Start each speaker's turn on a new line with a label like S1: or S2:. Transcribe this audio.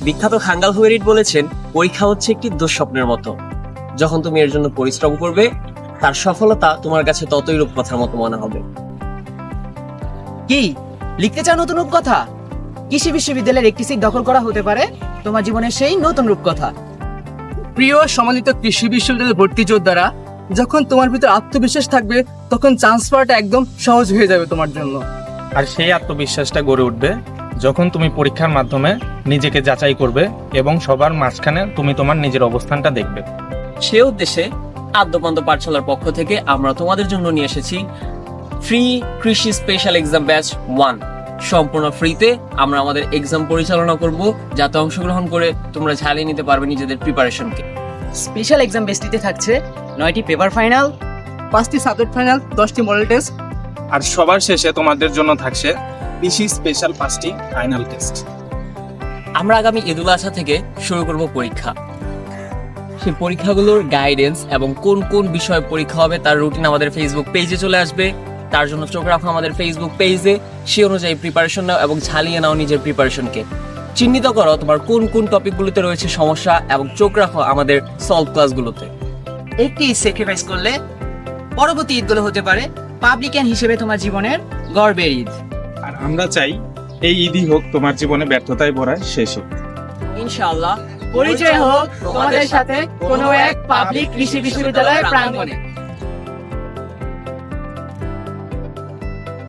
S1: বিখ্যাত খাঙ্গাল হুয়েরিট বলেছেন, পরীক্ষা হচ্ছে একটি দুঃস্বপ্নের মতো। যখন তুমি এর জন্য পরিশ্রম করবে, তার সফলতা তোমার কাছে ততই রূপকথার মতো মনে হবে।
S2: কি লিখতে চাও নতুন রূপকথা? কৃষি বিশ্ববিদ্যালয়ের একটি সিট দখল করা হতে পারে তোমার জীবনের সেই নতুন রূপকথা।
S3: প্রিয় সম্মানিত কৃষি বিশ্ববিদ্যালয়ের ভর্তি যোদ্ধারা, যখন তোমার ভিতর আত্মবিশ্বাস থাকবে তখন চান্স পাওয়াটা একদম সহজ হয়ে যাবে তোমার জন্য।
S4: আর সেই আত্মবিশ্বাসটা গড়ে উঠবে যখন তুমি পরীক্ষার মাধ্যমে নিজেকে যাচাই করবে এবং সবার মাঝখানে তুমি তোমার নিজের অবস্থানটা দেখবে।
S1: সে উদ্দেশ্যে আদ্যপান্ত পাঠশালার পক্ষ থেকে আমরা তোমাদের জন্য নিয়ে এসেছি ফ্রি কৃষি স্পেশাল এক্সাম ব্যাচ 1। সম্পূর্ণ ফ্রিতে আমরা আমাদের এক্সাম পরিচালনা করব, যাতে অংশগ্রহণ করে তোমরা ঝালিয়ে নিতে পারবে নিজেদের প্রিপারেশনকে।
S2: স্পেশাল এক্সাম বেসটিতে থাকছে 9টি পেপার ফাইনাল,
S3: 5টি সাবজেক্ট ফাইনাল, 10টি মডেল টেস্ট।
S4: আর সবার শেষে তোমাদের জন্য থাকছে কৃষি স্পেশাল 5টি ফাইনাল টেস্ট।
S1: আমরা আগামী ঈদুল আজহা থেকে শুরু করব পরীক্ষা। সেই পরীক্ষাগুলোর গাইডেন্স এবং কোন কোন বিষয়ে পরীক্ষা হবে তার রুটিন আমাদের ফেসবুক পেজে চলে আসবে। তার জন্য চোখ রাখো আমাদের ফেসবুক পেজে, সে অনুযায়ী প্রিপারেশন নাও এবং ঝালিয়ে নাও নিজের প্রিপারেশনকে। চিহ্নিত করো তোমার কোন কোন টপিকগুলোতে রয়েছে সমস্যা এবং চোখ রাখো আমাদের সলভ ক্লাসগুলোতে।
S2: একটি স্যাক্রিফাইস করলে পরবর্তী ঈদগুলো হতে পারে পাবলিকান হিসেবে তোমার জীবনের গর্বের ঈদ।
S4: আর আমরা চাই এই ঈদই হোক তোমার জীবনে ব্যর্থতায় ভরা শেষ হোক।
S1: ইনশাআল্লাহ
S2: পরিচয় হোক তোমাদের সাথে কোনো এক পাবলিক কৃষি বিশ্ববিদ্যালয়ের প্রাঙ্গণে।